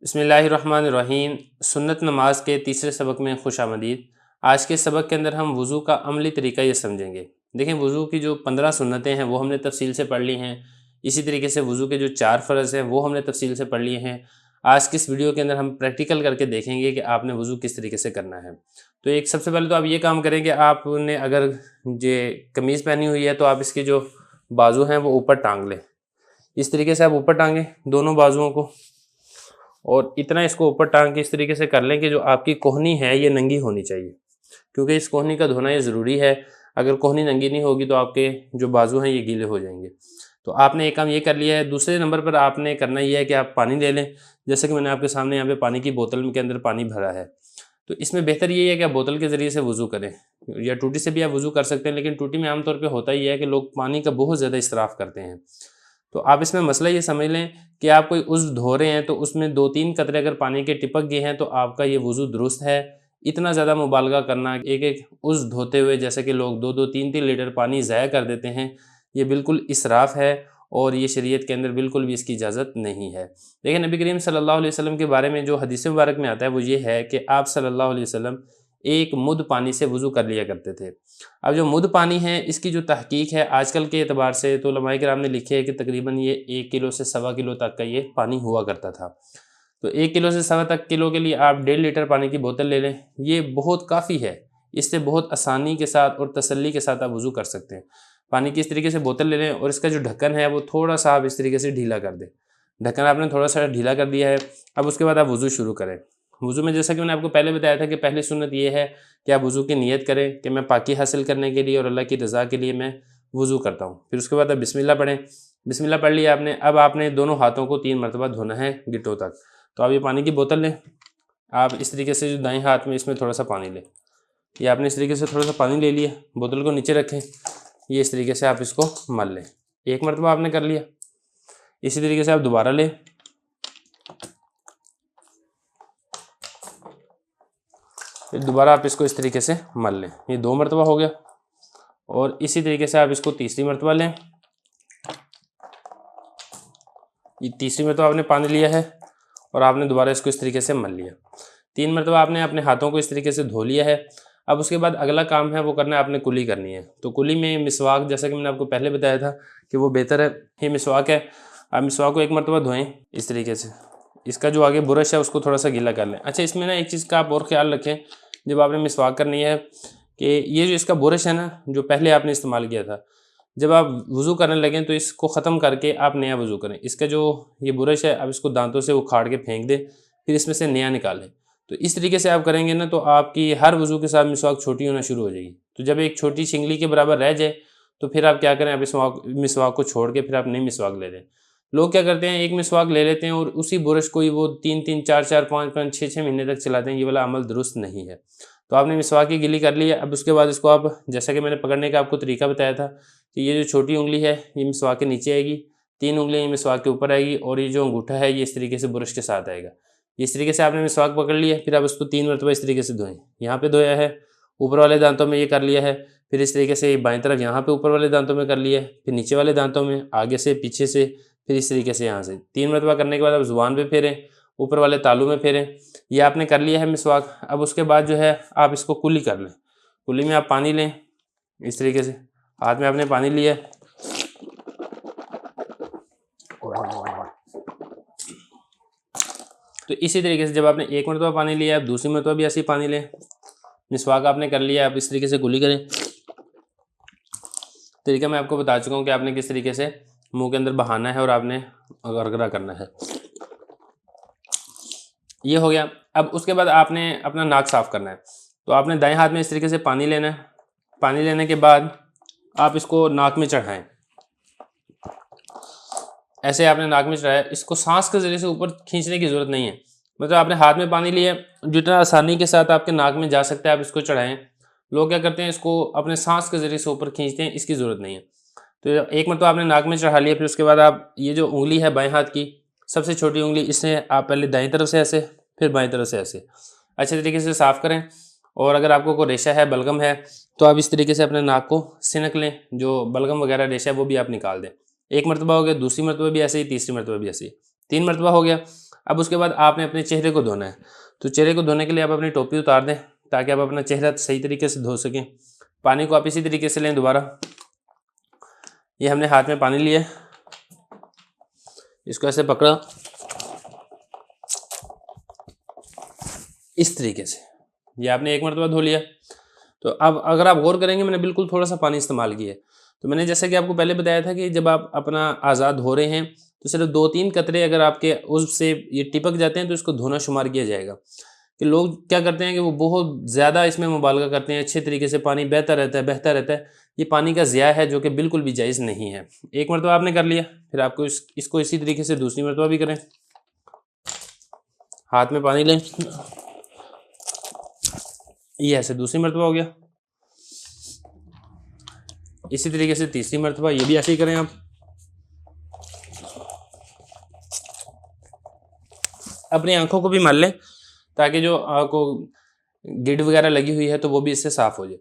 बिस्मिल्लाहिर्रहमानिर्रहीम। सुन्नत नमाज के तीसरे सबक में खुश आमदीद। आज के सबक के अंदर हम वज़ू का अमली तरीका ये समझेंगे। देखें, वज़ू की जो 15 सुन्नतें हैं वो हमने तफसील से पढ़ ली हैं। इसी तरीके से वज़ू के जो 4 फ़र्ज़ हैं वो हमने तफसील से पढ़ लिए हैं। आज की इस वीडियो के अंदर हम प्रैक्टिकल करके देखेंगे कि आपने वज़ू किस तरीके से करना है। तो एक सबसे पहले तो आप ये काम करें कि आपने अगर ये कमीज़ पहनी हुई है तो आप इसके जो बाजू हैं वो ऊपर टांग लें। इस तरीके से आप ऊपर टांगें दोनों बाजुओं को, और इतना इसको ऊपर टांग के इस तरीके से कर लें कि जो आपकी कोहनी है ये नंगी होनी चाहिए, क्योंकि इस कोहनी का धोना ये ज़रूरी है। अगर कोहनी नंगी नहीं होगी तो आपके जो बाजू हैं ये गीले हो जाएंगे। तो आपने एक काम ये कर लिया है। दूसरे नंबर पर आपने करना ये है कि आप पानी ले लें। जैसे कि मैंने आपके सामने यहाँ पे पानी की बोतल के अंदर पानी भरा है, तो इसमें बेहतर ये है कि आप बोतल के ज़रिए से वज़ू करें, या टूटी से भी आप वज़ू कर सकते हैं। लेकिन टूटी में आमतौर पर होता ही है कि लोग पानी का बहुत ज़्यादा इसराफ़ करते हैं। तो आप इसमें मसला ये समझ लें कि आप कोई उज़्व धो रहे हैं तो उसमें 2-3 कतरे अगर पानी के टिपक गए हैं तो आपका ये वज़ू दुरुस्त है। इतना ज़्यादा मुबालगा करना, एक-एक उज़्व धोते हुए जैसे कि लोग 2-2 3-3 लीटर पानी ज़ाया कर देते हैं, ये बिल्कुल इसराफ़ है और ये शरीयत के अंदर बिल्कुल भी इसकी इजाज़त नहीं है। देखिए, नबी करीम सल्लल्लाहु अलैहि वसल्लम के बारे में जो हदीस मुबारक में आता है वो ये है कि आप सल्लल्लाहु अलैहि वसल्लम एक मुद्द पानी से वज़ू कर लिया करते थे। अब जो मुद्द पानी है इसकी जो तहकीक है आजकल के एतबार से, तो उलमाए किराम ने लिखे है कि तकरीबन ये 1 किलो से सवा किलो तक का ये पानी हुआ करता था। तो 1 किलो से सवा तक किलो के लिए आप 1.5 लीटर पानी की बोतल ले लें, ये बहुत काफ़ी है। इससे बहुत आसानी के साथ और तसल्ली के साथ आप वज़ू कर सकते हैं। पानी की इस तरीके से बोतल ले लें और इसका जो ढक्कन है वो थोड़ा-सा आप इस तरीके से ढीला कर दें। ढक्कन आपने थोड़ा-सा ढीला कर दिया है। अब उसके बाद आप वज़ू शुरू करें। वज़ू में जैसा कि मैंने आपको पहले बताया था कि पहली सुन्नत ये है कि आप वज़ू की नियत करें कि मैं पाकी हासिल करने के लिए और अल्लाह की रज़ा के लिए मैं वज़ू करता हूँ। फिर उसके बाद आप बिस्मिल्लाह पढ़ें। बिस्मिल्लाह पढ़ लिया आपने। अब आपने दोनों हाथों को 3 मरतबा धोना है गिट्टों तक। तो आप ये पानी की बोतल लें। आप इस तरीके से जो दाएँ हाथ में इसमें थोड़ा-सा पानी लें। ये आपने इस तरीके से थोड़ा-सा पानी ले लिया, बोतल को नीचे रखें। ये इस तरीके से आप इसको मल लें। 1 मरतबा आपने कर लिया। इसी तरीके से आप दोबारा लें। फिर दोबारा आप इसको इस तरीके से मल लें। ये 2 मरतबा हो गया। और इसी तरीके से आप इसको तीसरी मरतबा लें। ये तीसरी मरतबा आपने पानी लिया है और आपने दोबारा इसको इस तरीके से मल लिया। 3 मरतबा आपने अपने हाथों को इस तरीके से धो लिया है। अब उसके बाद अगला काम है वो करना है, आपने कुली करनी है। तो कुली में मिसवाक, जैसा कि मैंने आपको पहले बताया था कि वो बेहतर है। ये मिसवाक है। आप मिसवाक को 1 मरतबा धोएं इस तरीके से। इसका जो आगे बुरश है उसको थोड़ा सा गीला कर लें। अच्छा, इसमें ना एक चीज़ का आप और ख्याल रखें जब आपने मिसवाक करनी है कि ये जो इसका बुरश है ना, जो पहले आपने इस्तेमाल किया था, जब आप वज़ू करने लगें तो इसको ख़त्म करके आप नया वज़ू करें। इसका जो ये बुरश है अब इसको दांतों से उखाड़ के फेंक दें, फिर इसमें से नया निकालें। तो इस तरीके से आप करेंगे ना तो आपकी हर वज़ू के साथ मिसवाक छोटी होना शुरू हो जाएगी। तो जब एक छोटी शिंगली के बराबर रह जाए तो फिर आप क्या करें, आप मिसवाक को छोड़ के फिर आप नई मिसवाक ले लें। लोग क्या करते हैं, एक मिसवाक ले लेते हैं और उसी बुरश को ही वो 3-3 4-4 5-5 6-6 महीने तक चलाते हैं। ये वाला अमल दुरुस्त नहीं है। तो आपने मिसवाक की गिली कर ली है। अब उसके बाद इसको आप, जैसा कि मैंने पकड़ने का आपको तरीका बताया था कि ये जो छोटी उंगली है ये मिसवाक के नीचे आएगी, 3 उंगलियाँ ये मिसवाक के ऊपर आएगी और ये जो अंगूठा है ये इस तरीके से बुरश के साथ आएगा। इस तरीके से आपने मिसवाक पकड़ लिया। फिर आप उसको 3 मरतबा इस तरीके से धोएं। यहाँ पे धोया है, ऊपर वाले दांतों में ये कर लिया है। फिर इस तरीके से बाएं तरफ यहाँ पे ऊपर वाले दांतों में कर लिया है, फिर नीचे वाले दांतों में, आगे से, पीछे से, फिर इस तरीके से यहाँ से 3 मरतबा करने के बाद आप ज़ुबान पे फेरें, ऊपर वाले तालू में फेरें। ये आपने कर लिया है मिसवाक। अब उसके बाद जो है आप इसको कुली कर लें। कुली में आप पानी लें इस तरीके से, हाथ में आपने पानी लिया। तो इसी तरीके से जब आपने 1 मरतबा पानी लिया, आप दूसरी मरतबा भी ऐसे ही पानी लें। मिसवाक आपने कर लिया, आप इस तरीके से कुली करें। तरीका मैं आपको बता चुका हूँ कि आपने किस तरीके से मुंह के अंदर बहाना है और आपने गरगरा करना है। ये हो गया। अब उसके बाद आपने अपना नाक साफ़ करना है। तो आपने दाएं हाथ में इस तरीके से पानी लेना है। पानी लेने के बाद आप इसको नाक में चढ़ाएं। ऐसे आपने नाक में चढ़ाया, इसको सांस के ज़रिए से ऊपर खींचने की ज़रूरत नहीं है। मतलब आपने हाथ में पानी लिया, जितना आसानी के साथ आपके नाक में जा सकता है आप इसको चढ़ाएं। लोग क्या करते हैं, इसको अपने सांस के ज़रिए से ऊपर खींचते हैं, इसकी ज़रूरत नहीं है। तो 1 मिनट तो आपने नाक में चढ़ा लिया। फिर उसके बाद आप ये जो उंगली है बाएं हाथ की, सबसे छोटी उंगली, इससे आप पहले दाईं तरफ से ऐसे, फिर बाईं तरफ से ऐसे अच्छे तरीके से साफ़ करें। और अगर आपको कोई रेशा है, बलगम है, तो आप इस तरीके से अपने नाक को सिनक लें। जो बलगम वगैरह रेशा है वो भी आप निकाल दें। 1 मरतबा हो गया, दूसरी मरतबा भी ऐसे ही, तीसरी मरतबा भी ऐसे ही, 3 मरतबा हो गया। अब उसके बाद आपने अपने चेहरे को धोना है। तो चेहरे को धोने के लिए आप अपनी टोपी उतार दें ताकि आप अपना चेहरा सही तरीके से धो सकें। पानी को आप इसी तरीके से लें दोबारा। ये हमने हाथ में पानी लिया, इसको ऐसे पकड़ा इस तरीके से, ये आपने एक मरतबा धो लिया। तो अब अगर आप गौर करेंगे मैंने बिल्कुल थोड़ा सा पानी इस्तेमाल किया है। तो मैंने जैसे कि आपको पहले बताया था कि जब आप अपना आज़ाद धो रहे हैं तो सिर्फ 2-3 कतरे अगर आपके उससे ये टिपक जाते हैं तो इसको धोना शुमार किया जाएगा। कि लोग क्या करते हैं कि वो बहुत ज़्यादा इसमें मुबालगा करते हैं, अच्छे तरीके से पानी बहता रहता है। ये पानी का ज़िया है जो कि बिल्कुल भी जायज़ नहीं है। एक मरतबा आपने कर लिया, फिर आपको इसको इसी तरीके से दूसरी मरतबा भी करें। हाथ में पानी लें, ये ऐसे दूसरी मरतबा हो गया। इसी तरीके से तीसरी मरतबा ये भी ऐसे ही करें आप। अपनी आंखों को भी मल लें ताकि जो आपको गिड वगैरह लगी हुई है तो वो भी इससे साफ़ हो जाए।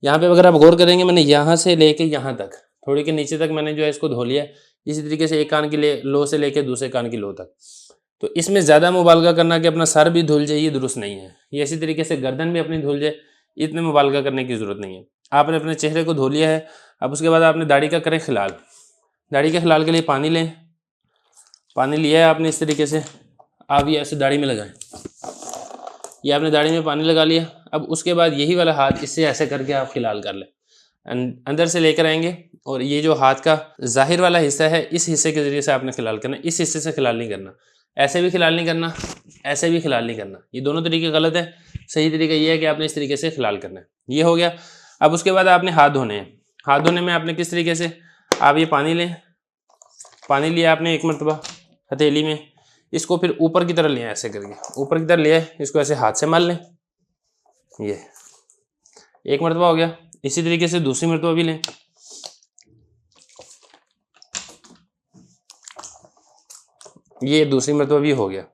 यहाँ पे अगर आप गौर करेंगे मैंने यहाँ से लेके यहाँ तक थोड़ी के नीचे तक मैंने जो है इसको धो लिया। इसी तरीके से एक कान की लो से लेके दूसरे कान की लो तक। तो इसमें ज़्यादा मुबालगा करना कि अपना सर भी धुल जाए ये दुरुस्त नहीं है। ये इसी तरीके से गर्दन भी अपनी धुल जाए, इतने मुबालगा करने की ज़रूरत नहीं है। आपने अपने चेहरे को धो लिया है। अब उसके बाद आपने दाढ़ी का करें खिलाल। दाढ़ी के खिलाल के लिए पानी लें। पानी लिया है आपने इस तरीके से, आप ये ऐसे दाढ़ी में लगाएं। ये आपने दाढ़ी में पानी लगा लिया। अब उसके बाद यही वाला हाथ इससे ऐसे करके आप खिलाल कर लें, अंदर से लेकर आएंगे और ये जो हाथ का ज़ाहिर वाला हिस्सा है इस हिस्से के ज़रिए से आपने खिलाल करना। इस हिस्से से खिलाल नहीं करना, ऐसे भी खिलाल नहीं करना, ऐसे भी खिलाल नहीं करना। ये दोनों तरीके गलत है। सही तरीका ये है कि आपने इस तरीके से खिलाल करना है। ये हो गया। अब उसके बाद आपने हाथ धोने हैं। हाथ धोने में आपने किस तरीके से, आप ये पानी लें, पानी लिया आपने एक मरतबा हथेली में, इसको फिर ऊपर की तरफ लिया ऐसे करके, ऊपर की तरफ लिया, इसको ऐसे हाथ से मल लें। ये एक मरतबा हो गया। इसी तरीके से दूसरी मरतबा भी लें। ये दूसरी मरतबा भी हो गया।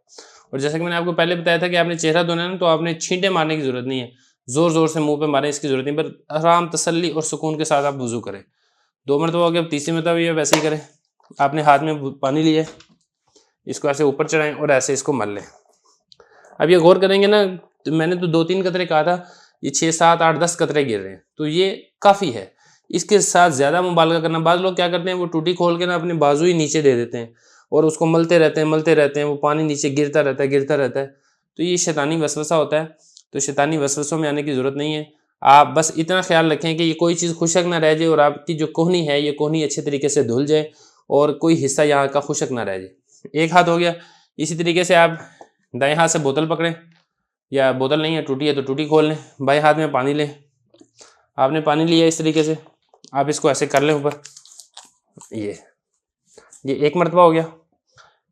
और जैसा कि मैंने आपको पहले बताया था कि आपने चेहरा धोना है ना, तो आपने छींटे मारने की ज़रूरत नहीं है, ज़ोर ज़ोर से मुंह पे मारें इसकी ज़रूरत नहीं, पर आराम तसल्ली और सुकून के साथ आप वुज़ू करें। 2 मरतबा हो गया। अब तीसरी मरतबा भी वैसे ही करें। आपने हाथ में पानी लिया, इसको ऐसे ऊपर चढ़ाएं और ऐसे इसको मल लें। अब ये गौर करेंगे ना, तो मैंने तो 2-3 कतरे कहा था, ये 6, 7, 8, 10 कतरे गिर रहे हैं, तो ये काफ़ी है। इसके साथ ज़्यादा मुबालगा करना, बाद लोग क्या करते हैं वो टूटी खोल के ना अपने बाजू ही नीचे दे देते हैं और उसको मलते रहते हैं, वो पानी नीचे गिरता रहता है। तो ये शैतानी वसवसा होता है। तो शैतानी वसवसों में आने की ज़रूरत नहीं है। आप बस इतना ख्याल रखें कि ये कोई चीज़ खुशक ना रह जाए और आपकी जो कोहनी है ये कोहनी अच्छे तरीके से धुल जाए और कोई हिस्सा यहाँ का खुशक ना रह जाए। एक हाथ हो गया। इसी तरीके से आप दाएं हाथ से बोतल पकड़ें, या बोतल नहीं है टूटी है तो टूटी खोल लें। बाएं हाथ में पानी लें। आपने पानी लिया इस तरीके से, आप इसको ऐसे कर लें ऊपर। ये एक मरतबा हो गया।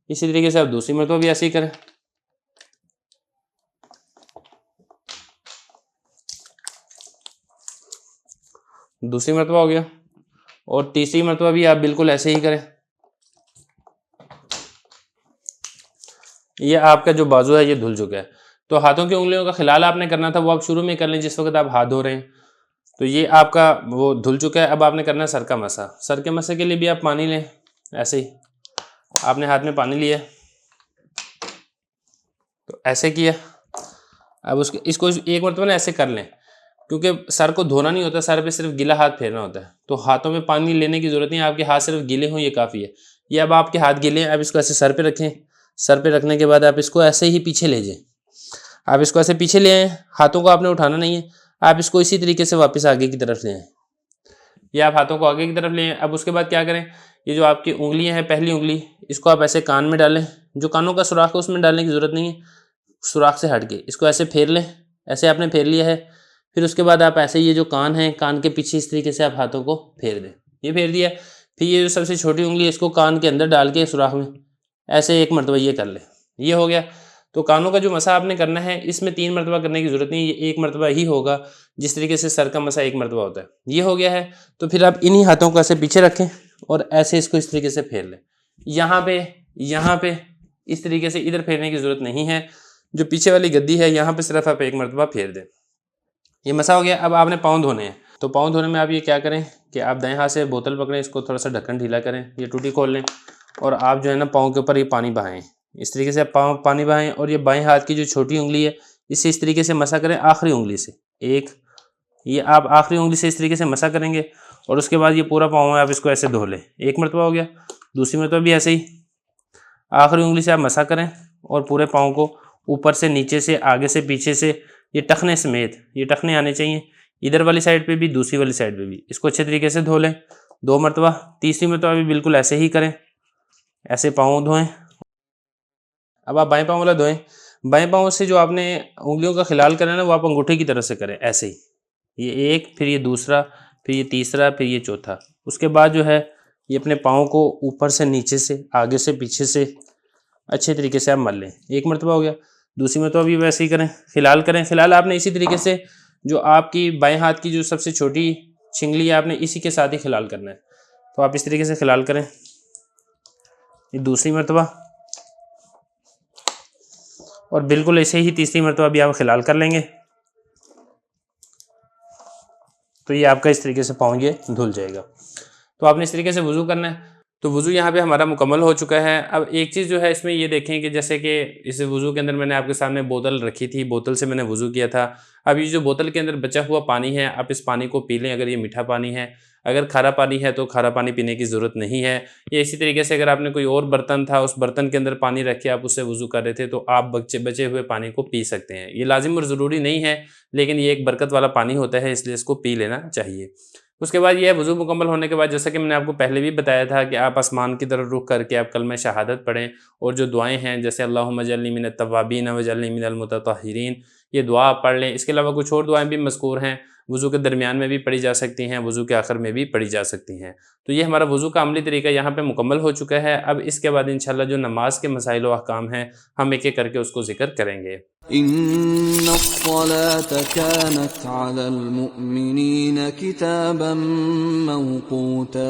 इसी तरीके से आप दूसरी मरतबा भी ऐसे ही करें। दूसरी मरतबा हो गया। और तीसरी मरतबा भी आप बिल्कुल ऐसे ही करें। ये आपका जो बाजू है ये धुल चुका है। तो हाथों की उंगलियों का खिलाल आपने करना था वो आप शुरू में कर लें जिस वक्त आप हाथ धो रहे हैं। तो ये आपका वो धुल चुका है। अब आपने करना है सर का मसा। सर के मसे के लिए भी आप पानी लें। ऐसे ही आपने हाथ में पानी लिया, तो ऐसे किया। अब इसको एक मरतबा ना ऐसे कर लें, क्योंकि सर को धोना नहीं होता, सर पे सिर्फ गीला हाथ फेरना होता है। तो हाथों में पानी लेने की ज़रूरत नहीं है, आपके हाथ सिर्फ गीले हों ये काफ़ी है। ये अब आपके हाथ गीले हैं, अब इसको ऐसे सर पे रखें। सर पे रखने के बाद आप इसको ऐसे ही पीछे ले जाएं। आप इसको ऐसे पीछे ले आएँ, हाथों को आपने उठाना नहीं है। आप इसको इसी तरीके से वापस आगे की तरफ ले आएँ। ये आप हाथों को आगे की तरफ ले आएँ। अब उसके बाद क्या करें, ये जो आपकी उंगलियाँ हैं, पहली उंगली इसको आप ऐसे कान में डालें। जो कानों का सुराख है उसमें डालने की ज़रूरत नहीं है, सुराख से हट के इसको ऐसे फेर लें। ऐसे आपने फेर लिया है। फिर उसके बाद आप ऐसे ये जो कान है, कान के पीछे इस तरीके से आप हाथों को फेर दें। ये फेर दिया। फिर ये जो सबसे छोटी उंगली है इसको कान के अंदर डाल के सुराख में ऐसे एक मरतबा ये कर लें। ये हो गया। तो कानों का जो मसा आपने करना है इसमें 3 मरतबा करने की ज़रूरत नहीं है, ये एक मरतबा ही होगा, जिस तरीके से सर का मसा एक मरतबा होता है। ये हो गया है। तो फिर आप इन्हीं हाथों को ऐसे पीछे रखें और ऐसे इसको इस तरीके से फेर लें। यहाँ पे इस तरीके से इधर फेरने की ज़रूरत नहीं है। जो पीछे वाली गद्दी है यहाँ पे सिर्फ आप एक मरतबा फेर दें। ये मसा हो गया। अब आपने पाँव धोने हैं। तो पाँव धोने में आप ये क्या करें कि आप दाएं हाथ से बोतल पकड़ें, इसको थोड़ा सा ढक्कन ढीला करें, ये टूटी खोल लें और आप जो है ना पाँव के ऊपर ये पानी बहाएं। इस तरीके से आप पाँव पानी बहाएं और ये बाएं हाथ की जो छोटी उंगली है इसे इस तरीके से मसा करें आखिरी उंगली से। एक ये आप आखिरी उंगली से इस तरीके से मसा करेंगे और उसके बाद ये पूरा पाँव है आप इसको ऐसे धो लें। एक मरतबा हो गया। दूसरी मरतबा भी ऐसे ही आखिरी उंगली से आप मसा करें और पूरे पाँव को ऊपर से नीचे से आगे से पीछे से ये टखने समेत ये टखने आने चाहिए, इधर वाली साइड पे भी दूसरी वाली साइड पे भी। इसको अच्छे तरीके से धो लें 2 मरतबा। तीसरी मरतबा भी बिल्कुल ऐसे ही करें, ऐसे पाँव धोएं। अब आप बाएं पाँव वाला धोएं। बाएं पाँव से जो आपने उंगलियों का खिलाल करना है ना वो आप अंगूठे की तरह से करें, ऐसे ही। ये एक, फिर ये दूसरा, फिर ये तीसरा, फिर ये चौथा। उसके बाद जो है ये अपने पाँव को ऊपर से नीचे से आगे से पीछे से अच्छे तरीके से आप मल लें। एक मरतबा हो गया। दूसरी मरतबा भी वैसे ही करें, खिलाल करें। खिलाल आपने इसी तरीके से जो आपकी बाएं हाथ की जो सबसे छोटी छिंगली है आपने इसी के साथ ही खिलाल करना है। तो आप इस तरीके से खिलाल करें। ये दूसरी मरतबा और बिल्कुल ऐसे ही तीसरी मरतबा भी आप खिलाल कर लेंगे तो ये आपका इस तरीके से पाँव ये धुल जाएगा। तो आपने इस तरीके से वज़ू करना है। तो वज़ू यहाँ पे हमारा मुकम्मल हो चुका है। अब एक चीज़ जो है इसमें ये देखें कि जैसे कि इस वज़ू के अंदर मैंने आपके सामने बोतल रखी थी, बोतल से मैंने वज़ू किया था। अब ये जो बोतल के अंदर बचा हुआ पानी है आप इस पानी को पी लें अगर ये मीठा पानी है। अगर खारा पानी है तो खारा पानी पीने की ज़रूरत नहीं है। या इसी तरीके से अगर आपने कोई और बर्तन था उस बर्तन के अंदर पानी रख के आप उससे वज़ू कर रहे थे तो आप बचे हुए पानी को पी सकते हैं। ये लाजिम और ज़रूरी नहीं है, लेकिन ये एक बरकत वाला पानी होता है इसलिए इसको पी लेना चाहिए। उसके बाद ये वज़ू मुकम्मल होने के बाद जैसा कि मैंने आपको पहले भी बताया था कि आप आसमान की तरफ रुख करके आप कलमा शहादत पढ़ें और जो दुआएं हैं जैसे अल्लाहुम्मा जअल्नी मिनत तव्वाबीन वजअल्नी मिनल मुतत्तहिरीन, ये दुआ आप पढ़ लें। इसके अलावा कुछ और दुआएं भी मज़कूर हैं, वज़ू के दरमियान में भी पढ़ी जा सकती हैं, वज़ू के आखिर में भी पढ़ी जा सकती हैं। तो ये हमारा वज़ू का अमली तरीका यहाँ पे मुकम्मल हो चुका है। अब इसके बाद इंशाअल्लाह जो नमाज के मसाइल व अहकाम हैं हम एक एक करके उसको ज़िक्र करेंगे। इन्नस्सलाता कानत अलल मुअमिनीन किताबन मौक़ूता।